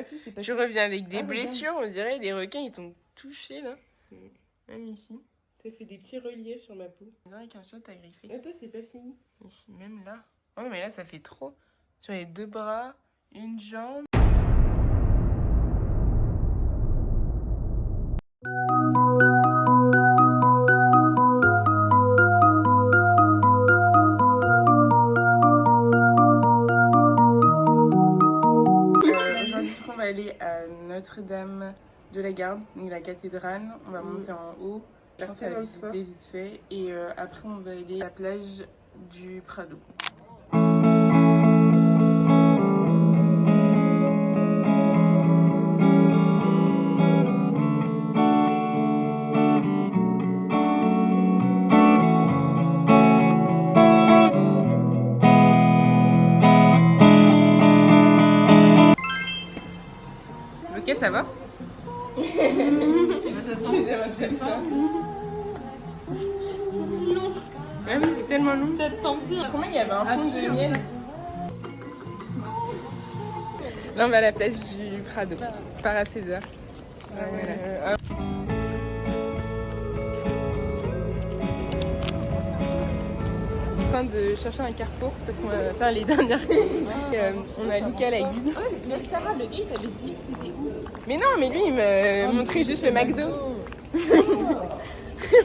tout, c'est pas... Je reviens avec des Ah, blessures, on dirait des requins, ils t'ont touché là. Même ici. Ça fait des petits reliefs sur ma peau. On dirait qu'un chat t'a griffé. Attends, c'est pas fini. Ici, même là. Oh non, mais là, ça fait trop. Sur les 2 bras, une jambe. Aujourd'hui, on va aller à Notre-Dame de la Garde, donc la cathédrale. On va monter en haut. Je pense à visiter vite fait. Et après, on va aller à la plage du Prado. Ok, ça va? Ouais, mais c'est tellement long. Combien il y avait un fond de miel? Là, on va à la plage du Prado, par à César. Voilà. En train de chercher un carrefour parce qu'on va faire les dernières courses. On a Lucas la guide. Mais ça va, le gars il t'avait dit que c'était où? Mais non, mais lui il me montrait juste le McDo.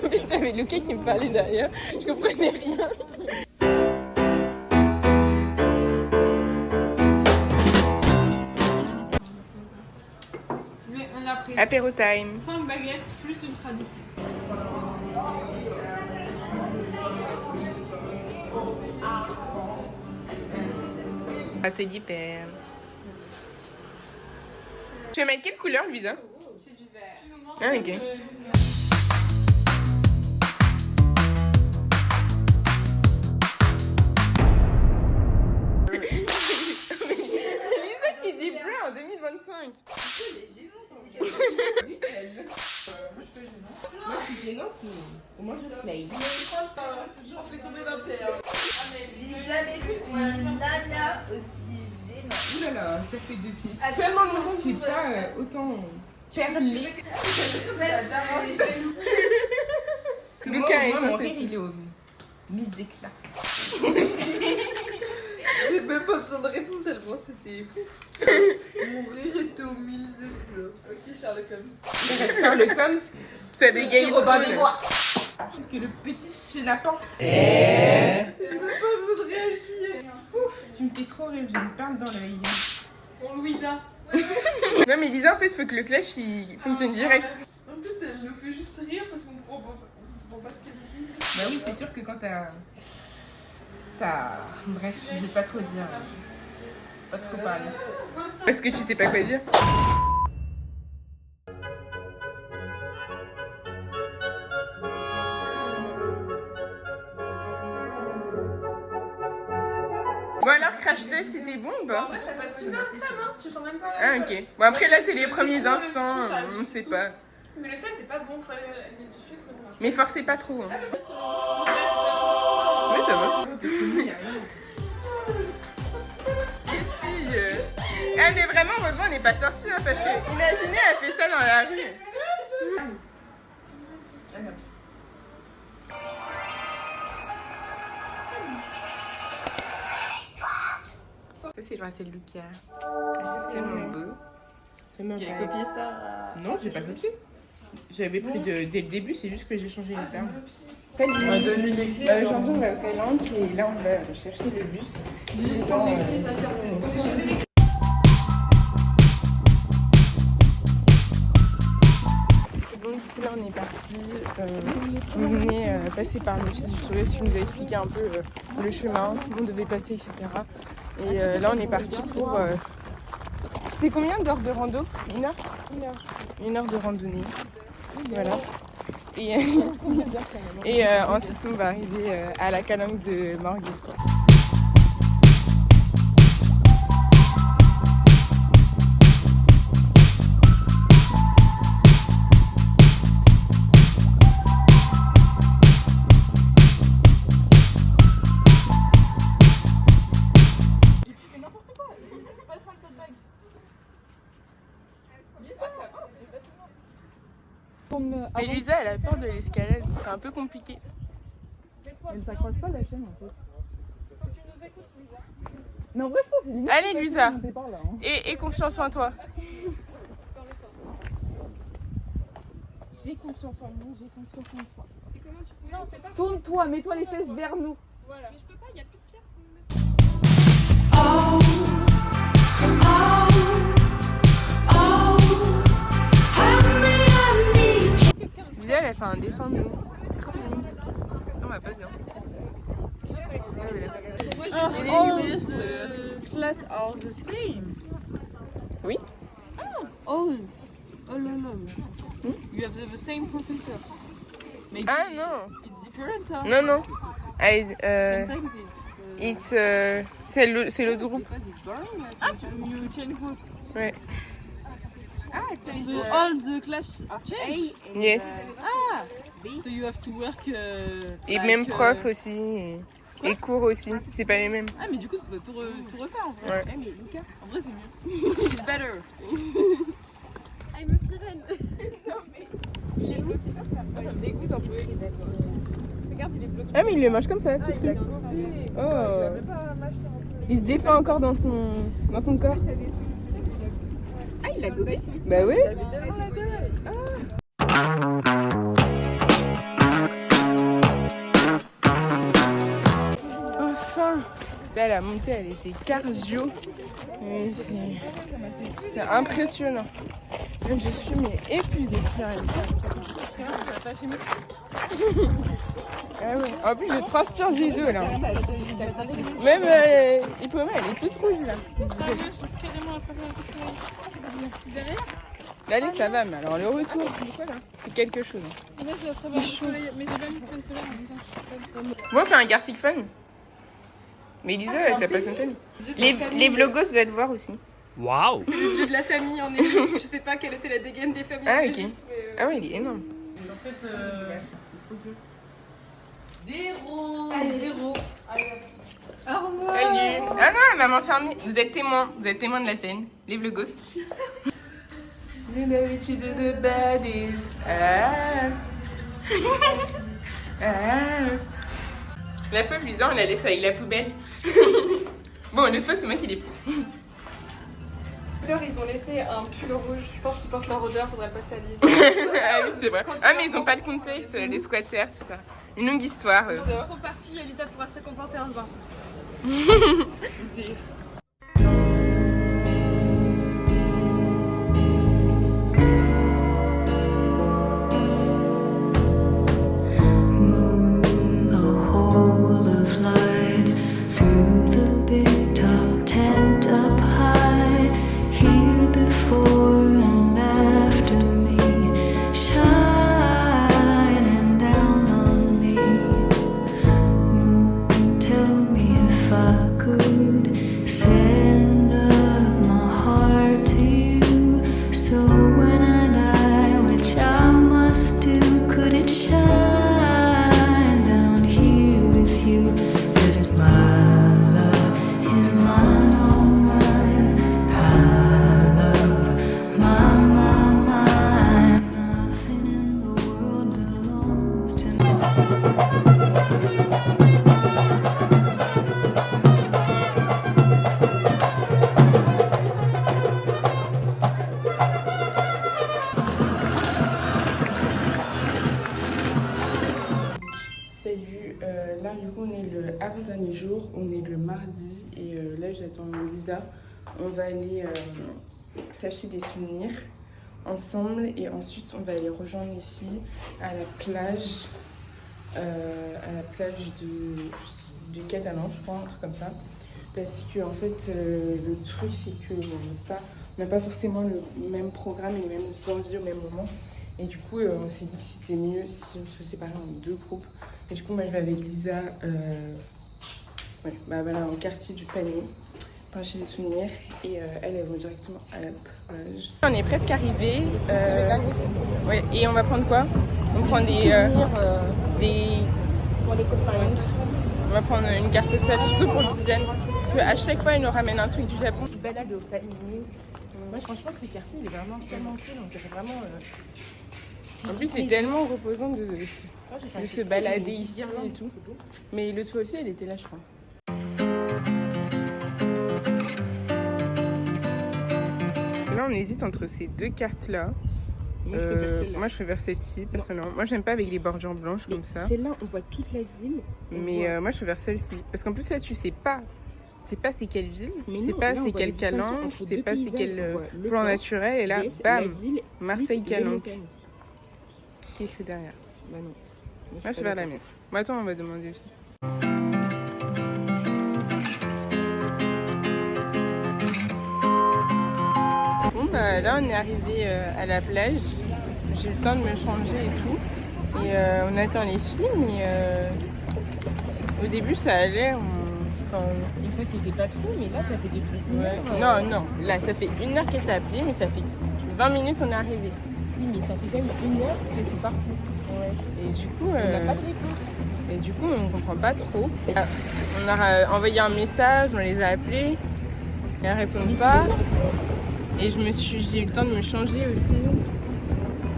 En plus, t'avais Lucas qui me parlait derrière. Je comprenais rien. Mais on a pris Apéro time. 5 baguettes plus une tradition. Atelier père. Tu vas mettre quelle couleur, Luisa? C'est du vert. Tu nous Ah, ok. Luisa qui dit brun en 2025. Moi, je suis gênante, mais au moins, je slay. J'en fais tomber ma paire. J'ai jamais vu une nana aussi gênante. Ouh là là, ça fait 2 pieds. Attends, Tellement longtemps que j'ai pas autant perlé. Que Lucas moi, mon est rire, il est aux 1000 éclats. J'ai même pas besoin de répondre tellement c'était fou. Mon rire était au 1000 éclats. Ok, Sherlock Holmes. Sherlock Holmes, ça bégaye trop. Robin des Bois. Que le petit chenapan. J'ai même pas besoin de réagir. Tu me fais trop rire, j'ai une perle dans l'œil. Pour Louisa. Non, mais Lisa, en fait, il faut que le clash il fonctionne direct. En fait, elle nous fait juste rire parce qu'on comprend pas ce qu'elle dit. Bah oui, c'est sûr que quand t'as... Bref, je vais pas trop dire. Pas trop parler. Parce que tu sais pas quoi dire. Bon alors, crash test, c'était bon ou pas? En vrai, ça passe super crème, hein. Tu sens même pas Ah, ok. Bon, après, là, c'est les premiers instants, on sait pas. Mais le sel, c'est pas bon, faut aller mettre du sucre, ça marche. Mais forcez pas trop. Hein. Oui, ça va. Ah, mais vraiment, heureusement, on n'est pas sortis, hein, parce que, imaginez, elle fait ça dans la rue. Ça, c'est grâce à Lucas. C'est tellement beau. C'est moi qui ai Copier ça. Non, j'ai pas copié. J'avais pris dès le début, c'est juste que j'ai changé les termes. Aujourd'hui, on va au Thaïlande et là, on va chercher le bus. C'est bon, du coup, là, on est parti. On venait passer par l'office du tourisme qui nous a expliqué un peu le chemin, où on devait passer, etc. Et là, on est parti pour... C'est combien d'heures de rando? 1 heure? 1 heure de randonnée. Voilà. Et ensuite, on va arriver à la calanque de Morges. Mais Luisa, elle a peur de l'escalade. C'est un peu compliqué. Elle s'accroche pas à la chaîne en fait. Faut que tu nous écoutes, Lisa. Mais en vrai, je pense que c'est limite. Allez, Luisa. Au départ, là, hein. Et confiance en toi. J'ai confiance en nous, j'ai confiance en toi. Et comment tu fais? Non, t'es pas. Tourne-toi, mets-toi les fesses vers nous. Voilà. Mais je peux pas, il y a plus de pierre pour me mettre. Luisa, elle a fait un dessin de nous. On va pas bien. Class are the same. Oui. Oh no no. You have the same professor. Maybe Ah non. it's different. Huh? Non, non. Sometimes C'est l'autre groupe. because it's boring. You change group. Ouais. So all the class are changed. Yes. Ah. So you have to work. Et like, même prof aussi. Et cours aussi. C'est pas les mêmes. Ah mais du coup tu dois tout refaire en fait. Ouais. Eh, mais Lucas, en vrai c'est mieux. It's better. I'm a sirène. Non, mais. Il est bloqué. Ça me dégoûte un peu. Regarde, il est bloqué. Ah mais il le mange comme ça, tout cru. Oh. Il se défend encore dans son corps. Ah il a gobé. Bah oui. Enfin. Là la montée elle était cardio. Mais c'est impressionnant. Même je suis mais épuisée. Ah ouais. En plus je transpire du dos là. Même Hippoma elle est toute rouge là. L'aller ça va mais alors le retour c'est quelque chose. Là, je dois très bien le soleil, mais j'ai pas mis de crème solaire en même temps. Moi on fait un Gartic Fun. Mais Lisa elle t'a pas senti. Les vlogos veulent voir aussi. Waouh! C'est le dieu de la famille en Égypte. Je sais pas quelle était la dégaine des familles Ah, en ok. Égypte. Mais, Ah ouais il est énorme. En fait, Zéro. Salut. Ah non, elle m'a enfermée. Vous êtes témoin de la scène. Les vlogos. L'habitude de baddies. Ah. Ah. La pauvre Luisa, on l'a laissée avec la poubelle. Bon, le spot, c'est moi qui l'ai pris. Ils ont laissé un pull rouge. Je pense qu'ils portent leur odeur, faudrait le passer à Lise. Ah oui, c'est vrai. Ah, mais ils ont pas le contexte, les squatters, tout ça. Une longue histoire. Ils sont partis, Elisa pourra se réconforter en faisant. A hole of light through the big top tent up high, here before and after me, shining down on me. Moon, tell me if I could send up my heart to you, so when I die, which I must do, could it shine down here with you? 'Cause my love is mine, all mine. I love mine. Nothing in the world belongs to me. Salut, là du coup on est le avant-dernier jour, on est le mardi et là j'attends Lisa. On va aller s'acheter des souvenirs ensemble et ensuite on va aller rejoindre ici à la plage du Catalan, je crois, un truc comme ça. Parce que en fait le truc c'est que on n'a pas forcément le même programme et les mêmes envies au même moment. Et du coup, on s'est dit que c'était mieux si on se séparait en deux groupes. Et du coup, moi, je vais avec Lisa au quartier du Panier pour acheter des souvenirs. Et elle va directement à la plage. On est presque arrivés. Ouais, et on va prendre quoi? On prend des copains. On va prendre une carte postale, surtout pour le sixième. Parce qu'à chaque fois, elle nous ramène un truc du Japon. Je balade au Panier. Moi, franchement, ce quartier, il est vraiment tellement cool. On dirait vraiment En plus, c'est tellement reposant de se balader ici et tout. Mais le toit aussi, elle était là, je crois. Là, on hésite entre ces deux cartes-là. Moi, je préfère celle-ci, personnellement. Moi, j'aime pas avec les bordures blanches comme ça. Celle-là, on voit toute la ville. Mais moi, je préfère celle-ci. Parce qu'en plus, là, tu sais pas. C'est pas c'est quelle ville, Mais tu sais non, pas là, on c'est voit quel les distinctions calanque, entre tu sais deux pas c'est paysages. quel On voit le plan port, naturel. Et là, la bam, ville, Marseille plus les calanque. montagnes. Qui est écrit derrière. Bah non. Moi, je vais vers la mienne. Bon, attends, on va demander aussi. Bon, bah là, on est arrivé à la plage. J'ai eu le temps de me changer et tout. Et on attend les filles, mais au début, ça allait. Et ça, c'était pas trop, mais là, ça fait depuis une heure. Non, non. Là, ça fait 1 heure qu'elle t'a appelé, mais ça fait 20 minutes on est arrivé. Oui, mais ça fait quand même 1 heure qu'elles sont parties. Ouais. Et du coup, On n'a pas de réponse. Et du coup, on comprend pas trop. On a envoyé un message, on les a appelés, et elles répondent pas. Et j'ai eu le temps de me changer aussi,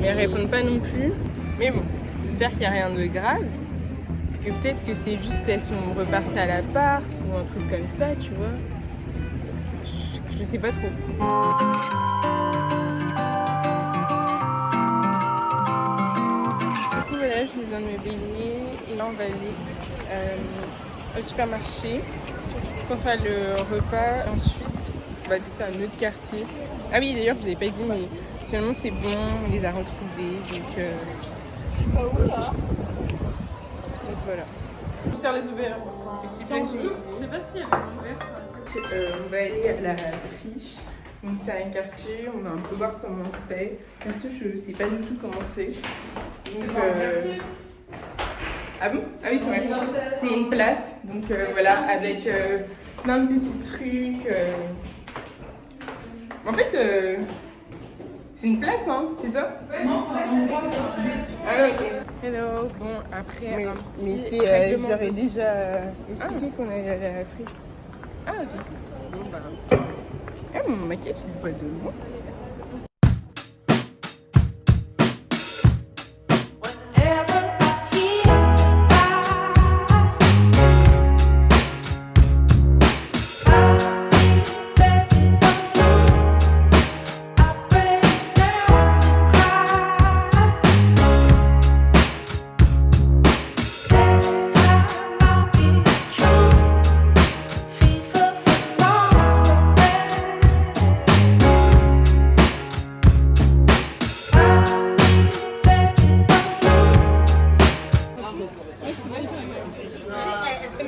mais elles répondent pas non plus. Mais bon, j'espère qu'il n'y a rien de grave. Parce que peut-être que c'est juste qu'elles sont reparties à l'appart ou un truc comme ça, tu vois. Je sais pas trop. Du coup, voilà, je viens de me baigner et là, on va aller au supermarché pour faire le repas. Ensuite, on va visiter un autre quartier. Ah oui, d'ailleurs, je vous avais pas dit, mais finalement, c'est bon, on les a retrouvés. Donc voilà. On sert les OBR. Petit Je sais pas s'il y avait un verre. on va aller à la friche. Donc c'est un quartier, on va un peu voir comment c'est. Perso, je sais pas du tout comment c'est. Donc, ah bon? Ah oui, c'est vrai. C'est une place. Donc voilà, avec plein de petits trucs. En fait, c'est une place, hein, c'est ça? Non, c'est un endroit. Ah ok. Hello, bon après Mais- un mais petit c'est, règlement. j'aurais déjà expliqué qu'on allait aller à la friche. Ah ok. Bon bah. Ah mon maquillage il se voit de loin.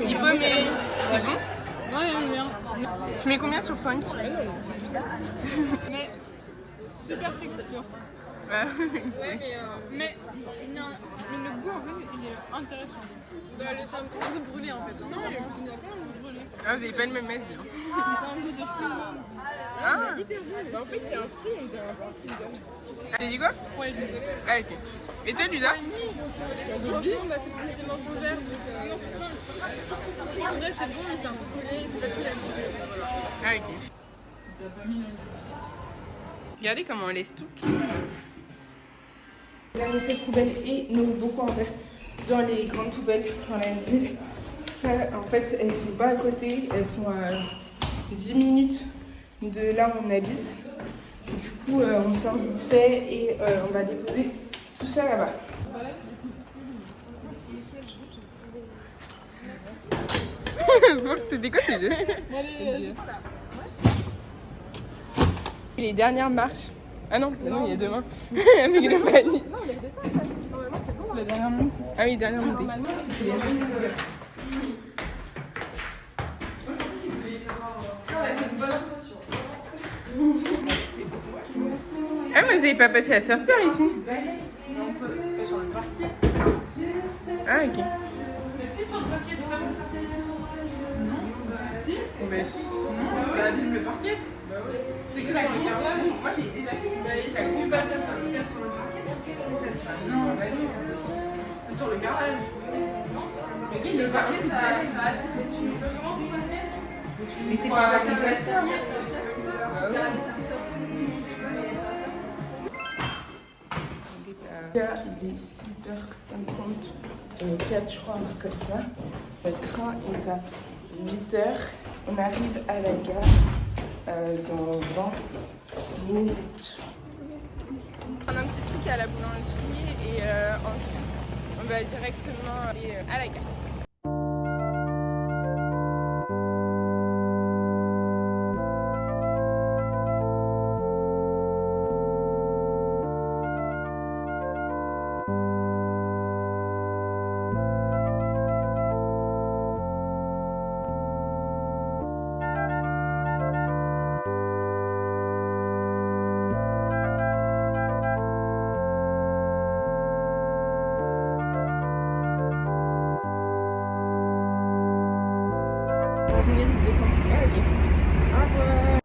Il faut mais c'est bon? Ouais, bien. Tu mets combien sur 5? Mais super texture. Ah, Mais le goût en fait il est intéressant. C'est un goût de brûlé en fait. Non, il y a un goût de brûlé. ah, vous avez pas le même avis. Hein. C'est un goût de fruits morts. Ah, Hyper bon. en fait il y a un fruit, on dirait un fruit dedans. T'as dit quoi? Ouais, désolé. Ah ok. Et toi Luda? Franchement, bah, c'est plus des morceaux verts donc non, sur 5. En vrai, c'est bon, mais c'est un peu collé, c'est pas plus la bouche. Ah ok. Regardez comment on les stocke. La recette poubelle et nos beaucoup en fait dans les grandes poubelles dans la ville. Ça, en fait, elles sont pas à côté, elles sont à 10 minutes de là où on habite. Du coup, on sort vite fait et on va déposer tout ça là-bas. C'était quoi ces gestes? Les dernières marches. Ah non, il y a demain. Avec le Mali. C'est la dernière montée. Ah oui, dernière montée. Ah mais vous avez pas passé à sortir ici? On peut pas sur le parquet. Ah ok. Si, sur le parquet, tu passes à sortir. Bon, bah, Non, ça allume le parquet. Bah oui. C'est que ça, le carrelage. Moi j'ai déjà fait ça. Tu passes à sortir sur le parquet. Non, c'est sur le carrelage. Mais le parquet, ça allume. Tu mets comment ton parquet? Mais c'est pas avec la cire. Là, il est 6h54, je crois, un truc comme ça. Le train est à 8h. On arrive à la gare dans 20 minutes. On prend un petit truc à la boulangerie et ensuite on va directement aller à la gare.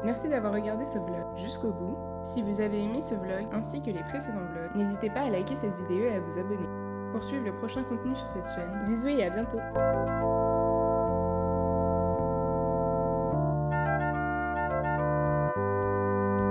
Merci d'avoir regardé ce vlog jusqu'au bout. Si vous avez aimé ce vlog ainsi que les précédents vlogs, n'hésitez pas à liker cette vidéo et à vous abonner pour suivre le prochain contenu sur cette chaîne. Bisous et à bientôt.